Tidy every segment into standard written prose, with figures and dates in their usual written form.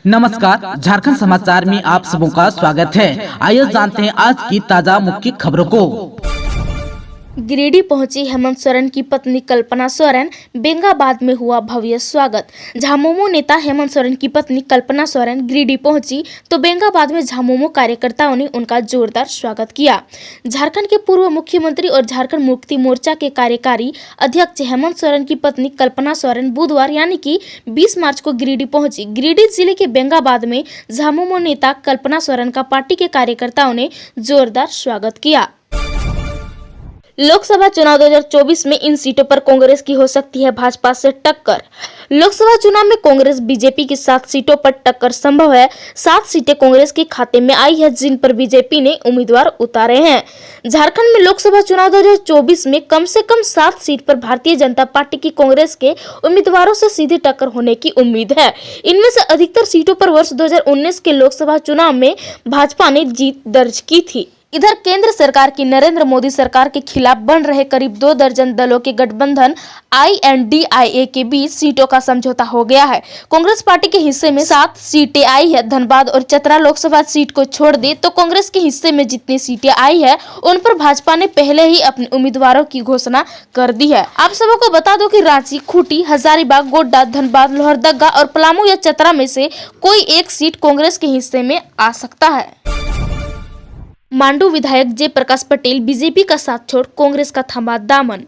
नमस्कार, झारखंड समाचार में आप सबों का स्वागत है। आइए जानते हैं आज की ताजा मुख्य खबरों को। गिरिडीह पहुंची हेमंत सोरेन की पत्नी कल्पना सोरेन, बेंगाबाद में हुआ भव्य स्वागत। झामुमो नेता हेमंत सोरेन की पत्नी कल्पना सोरेन गिरिडीह पहुंची तो बेंगाबाद में झामुमो कार्यकर्ताओं ने उनका जोरदार स्वागत किया। झारखंड के पूर्व मुख्यमंत्री और झारखंड मुक्ति मोर्चा के कार्यकारी अध्यक्ष हेमंत सोरेन की पत्नी कल्पना सोरेन बुधवार यानी कि 20 मार्च को गिरिडीह पहुंची। गिरिडीह जिले के बेंगाबाद में झामुमो नेता कल्पना सोरेन का पार्टी के कार्यकर्ताओं ने जोरदार स्वागत किया। लोकसभा चुनाव 2024 में इन सीटों पर कांग्रेस की हो सकती है भाजपा से टक्कर। लोकसभा चुनाव में कांग्रेस बीजेपी की 7 सीटों पर टक्कर संभव है। 7 सीटें कांग्रेस के खाते में आई है, जिन पर बीजेपी ने उम्मीदवार उतारे हैं। झारखंड में लोकसभा चुनाव 2024 में कम से कम 7 सीट पर भारतीय जनता पार्टी की कांग्रेस के उम्मीदवारों से सीधी टक्कर होने की उम्मीद है। इनमें से अधिकतर सीटों पर वर्ष 2019 के लोकसभा चुनाव में भाजपा ने जीत दर्ज की थी। इधर केंद्र सरकार की नरेंद्र मोदी सरकार के खिलाफ बन रहे करीब 2 दर्जन दलों के गठबंधन INDIA के बीच सीटों का समझौता हो गया है। कांग्रेस पार्टी के हिस्से में 7 सीटें आई है। धनबाद और चतरा लोकसभा सीट को छोड़ दे तो कांग्रेस के हिस्से में जितनी सीटें आई है उन पर भाजपा ने पहले ही अपने उम्मीदवारों की घोषणा कर दी है। आप सबों को बता दो कि रांची, खूंटी, हजारीबाग, गोड्डा, धनबाद, लोहरदगा और पलामू या चतरा में से कोई एक सीट कांग्रेस के हिस्से में आ सकता है। मांडू विधायक जयप्रकाश पटेल बीजेपी का साथ छोड़ कांग्रेस का थामा दामन।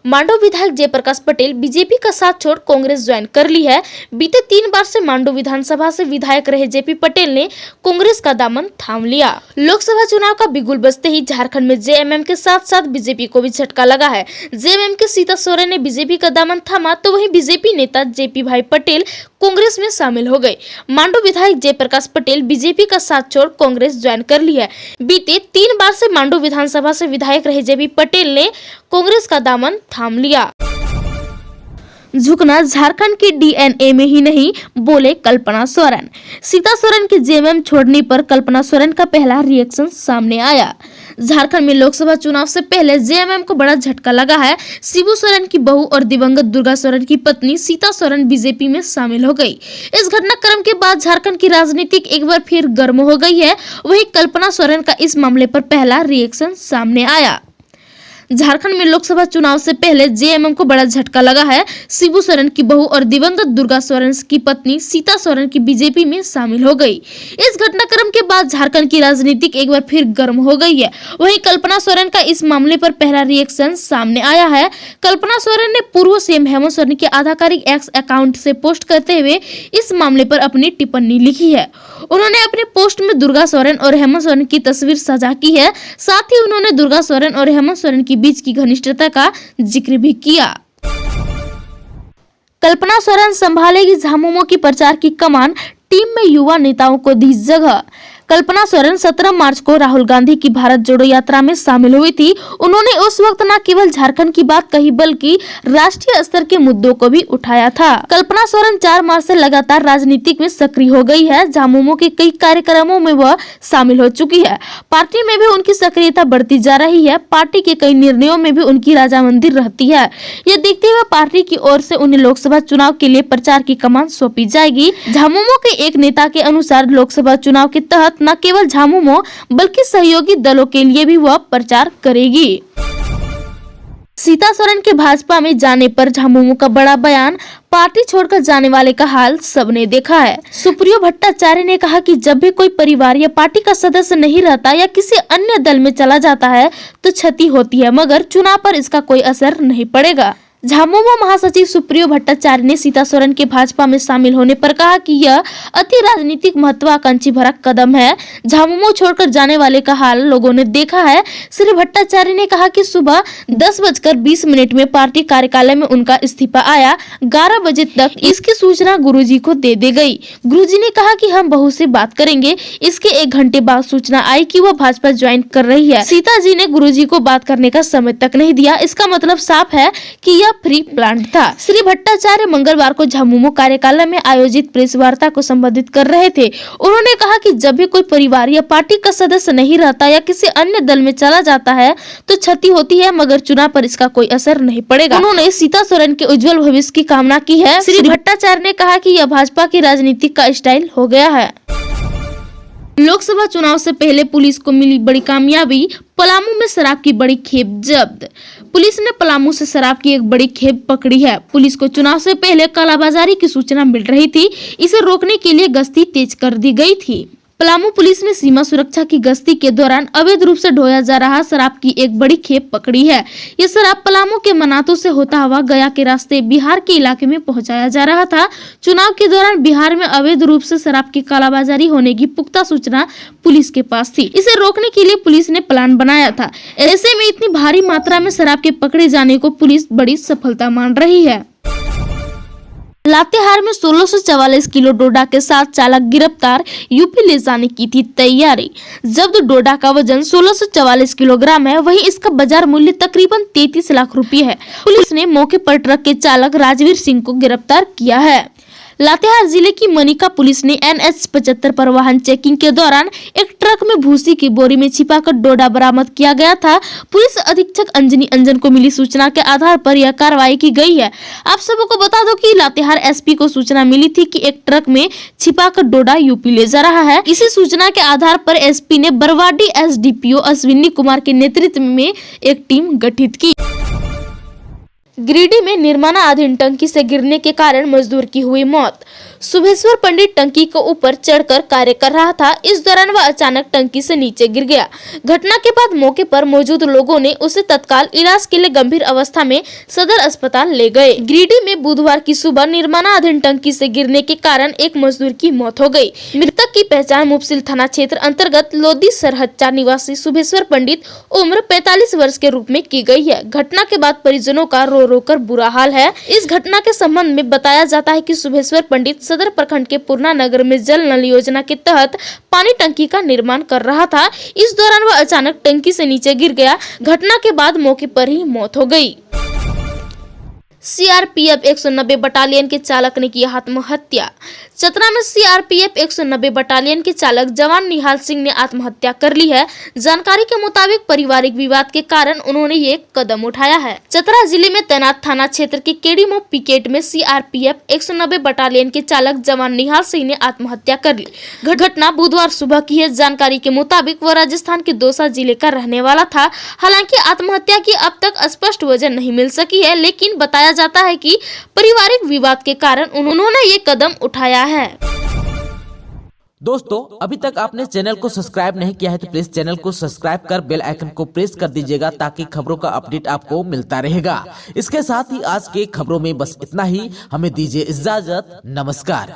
मांडू विधायक जयप्रकाश पटेल बीजेपी का साथ छोड़ कांग्रेस ज्वाइन कर ली है। बीते 3 बार से मांडू विधानसभा से विधायक रहे जेपी पटेल ने कांग्रेस का दामन थाम लिया। लोकसभा चुनाव का बिगुल बजते ही झारखंड में जेएमएम के साथ साथ बीजेपी को भी झटका लगा है। जेएमएम के सीता सोरेन ने बीजेपी का दामन थामा तो वहीं बीजेपी नेता जेपी भाई पटेल कांग्रेस में शामिल हो गए। मांडू विधायक जयप्रकाश पटेल बीजेपी का साथ छोड़ कांग्रेस ज्वाइन कर ली है। बीते 3 बार से मांडू विधानसभा से विधायक रहे जेपी पटेल ने कांग्रेस का दामन थाम लिया। झुकना झारखंड की DNA में ही नहीं, बोले कल्पना सोरेन। सीता सोरेन के जेएमएम छोड़ने पर कल्पना सोरेन का पहला रिएक्शन सामने आया। झारखंड में लोकसभा चुनाव से पहले जेएमएम को बड़ा झटका लगा है। शिबू सोरेन की बहू और दिवंगत दुर्गा सोरेन की पत्नी सीता सोरेन बीजेपी में शामिल हो गई। इस घटनाक्रम के बाद झारखंड की राजनीति एक बार फिर गर्म हो गई है। वहीं कल्पना सोरेन का इस मामले पर पहला रिएक्शन सामने आया। झारखंड में लोकसभा चुनाव से पहले जेएमएम को बड़ा झटका लगा है। शिबू सोरेन की बहू और दिवंगत दुर्गा सोरेन की पत्नी सीता सोरेन की बीजेपी में शामिल हो गई। इस घटनाक्रम के बाद झारखंड की राजनीति एक बार फिर गर्म हो गई है। वहीं कल्पना सोरेन का इस मामले पर पहला रिएक्शन सामने आया है। कल्पना सोरेन ने पूर्व सीएम हेमंत सोरेन के आधिकारिक एक्स अकाउंट से पोस्ट करते हुए इस मामले पर अपनी टिप्पणी लिखी है। उन्होंने अपने पोस्ट में दुर्गा सोरेन और हेमंत सोरेन की तस्वीर साझा की है। साथ ही उन्होंने दुर्गा सोरेन और हेमंत सोरेन की बीच की घनिष्ठता का जिक्र भी किया। कल्पना सोरेन संभालेगी झामुमो की प्रचार की कमान, टीम में युवा नेताओं को दी जगह। कल्पना सोरेन 17 मार्च को राहुल गांधी की भारत जोड़ो यात्रा में शामिल हुई थी। उन्होंने उस वक्त न केवल झारखंड की बात कही बल्कि राष्ट्रीय स्तर के मुद्दों को भी उठाया था। कल्पना सोरेन 4 मार्च से लगातार राजनीतिक में सक्रिय हो गई है। झामुमो के कई कार्यक्रमों में वह शामिल हो चुकी है। पार्टी में भी उनकी सक्रियता बढ़ती जा रही है। पार्टी के कई निर्णयों में भी उनकी राजामंदी रहती है। यह देखते हुए पार्टी की ओर से उन्हें लोकसभा चुनाव के लिए प्रचार की कमान सौंपी जाएगी। झामुमो के एक नेता के अनुसार लोकसभा चुनाव के तहत न केवल झामुमो बल्कि सहयोगी दलों के लिए भी वह प्रचार करेगी। सीता सोरेन के भाजपा में जाने पर झामुमो का बड़ा बयान, पार्टी छोड़कर जाने वाले का हाल सबने देखा है। सुप्रियो भट्टाचार्य ने कहा कि जब भी कोई परिवार या पार्टी का सदस्य नहीं रहता या किसी अन्य दल में चला जाता है तो क्षति होती है, मगर चुनाव पर इसका कोई असर नहीं पड़ेगा। झामुमो महासचिव सुप्रियो भट्टाचार्य ने सीता सोरेन के भाजपा में शामिल होने पर कहा कि यह अति राजनीतिक महत्वाकांक्षी भरा कदम है। झामुमो छोड़कर जाने वाले का हाल लोगों ने देखा है। श्री भट्टाचार्य ने कहा कि सुबह 10:20 में पार्टी कार्यालय में उनका इस्तीफा आया। 11 बजे तक इसकी सूचना गुरुजी को दे दी गई। गुरुजी ने कहा कि हम बहू से बात करेंगे। इसके 1 घंटे बाद सूचना आई कि वह भाजपा ज्वाइन कर रही है। सीता जी ने गुरुजी को बात करने का समय तक नहीं दिया। इसका मतलब साफ है कि यह यह प्री प्लान था। श्री भट्टाचार्य मंगलवार को झामुमो कार्यकालय में आयोजित प्रेस वार्ता को संबोधित कर रहे थे। उन्होंने कहा कि जब भी कोई परिवार या पार्टी का सदस्य नहीं रहता या किसी अन्य दल में चला जाता है तो क्षति होती है, मगर चुनाव पर इसका कोई असर नहीं पड़ेगा। उन्होंने सीता सोरेन के उज्जवल भविष्य की कामना की है। श्री भट्टाचार्य ने कहा कि यह भाजपा की राजनीति का स्टाइल हो गया है। लोकसभा चुनाव से पहले पुलिस को मिली बड़ी कामयाबी, पलामू में शराब की बड़ी खेप जब्त। पुलिस ने पलामू से शराब की एक बड़ी खेप पकड़ी है। पुलिस को चुनाव से पहले कालाबाजारी की सूचना मिल रही थी, इसे रोकने के लिए गश्ती तेज कर दी गई थी। पलामू पुलिस ने सीमा सुरक्षा की गश्ती के दौरान अवैध रूप से ढोया जा रहा शराब की एक बड़ी खेप पकड़ी है। ये शराब पलामू के मनातू से होता हुआ गया के रास्ते बिहार के इलाके में पहुंचाया जा रहा था। चुनाव के दौरान बिहार में अवैध रूप से शराब की कालाबाजारी होने की पुख्ता सूचना पुलिस के पास थी। इसे रोकने के लिए पुलिस ने प्लान बनाया था। ऐसे में इतनी भारी मात्रा में शराब के पकड़े जाने को पुलिस बड़ी सफलता मान रही है। लातेहार में 1644 किलो डोडा के साथ चालक गिरफ्तार, यूपी ले जाने की थी तैयारी। जब्त डोडा का वजन 1644 किलोग्राम है, वहीं इसका बाजार मूल्य तकरीबन 33 लाख रुपए है। पुलिस ने मौके पर ट्रक के चालक राजवीर सिंह को गिरफ्तार किया है। लातेहार जिले की मनिका पुलिस ने NH 75 पर वाहन चेकिंग के दौरान एक ट्रक में भूसी की बोरी में छिपाकर डोडा बरामद किया गया था। पुलिस अधीक्षक अंजनी अंजन को मिली सूचना के आधार पर यह कार्रवाई की गई है। आप सबको बता दो कि लातेहार SP को सूचना मिली थी कि एक ट्रक में छिपाकर डोडा यूपी ले जा रहा है। इसी सूचना के आधार पर SP ने बरवाडी SDPO अश्विनी कुमार के नेतृत्व में एक टीम गठित की। गिरिडीह में निर्माणाधीन टंकी से गिरने के कारण मजदूर की हुई मौत। शुभेश्वर पंडित टंकी के ऊपर चढ़कर कार्य कर रहा था। इस दौरान वह अचानक टंकी से नीचे गिर गया। घटना के बाद मौके पर मौजूद लोगों ने उसे तत्काल इलाज के लिए गंभीर अवस्था में सदर अस्पताल ले गए। गिरिडीह में बुधवार की सुबह निर्माणाधीन टंकी से गिरने के कारण एक मजदूर की मौत हो गई। मृतक की पहचान मुफसिल थाना क्षेत्र अंतर्गत लोदी सरहच्चा निवासी शुभेश्वर पंडित उम्र 45 वर्ष के रूप में की गई है। घटना के बाद परिजनों का रो कर बुरा हाल है। इस घटना के संबंध में बताया जाता है कि शुभेश्वर पंडित सदर प्रखंड के पूर्णा नगर में जल नल योजना के तहत पानी टंकी का निर्माण कर रहा था। इस दौरान वह अचानक टंकी से नीचे गिर गया। घटना के बाद मौके पर ही मौत हो गई। CRPF 190 बटालियन के चालक ने की आत्महत्या। चतरा में CRPF 190 बटालियन के चालक जवान निहाल सिंह ने आत्महत्या कर ली है। जानकारी के मुताबिक पारिवारिक विवाद के कारण उन्होंने ये कदम उठाया है। चतरा जिले में तैनात थाना क्षेत्र के केडीमो पिकेट में CRPF 190 बटालियन के चालक जवान निहाल सिंह ने आत्महत्या कर ली। घटना बुधवार सुबह की है। जानकारी के मुताबिक वह राजस्थान के दौसा जिले का रहने वाला था। हालांकि आत्महत्या की अब तक स्पष्ट वजह नहीं मिल सकी है, लेकिन बताया जाता है कि पारिवारिक विवाद के कारण उन्होंने ये कदम उठाया है। दोस्तों, अभी तक आपने चैनल को सब्सक्राइब नहीं किया है तो प्लीज चैनल को सब्सक्राइब कर बेल आइकन को प्रेस कर दीजिएगा ताकि खबरों का अपडेट आपको मिलता रहेगा। इसके साथ ही आज के खबरों में बस इतना ही। हमें दीजिए इजाजत। नमस्कार।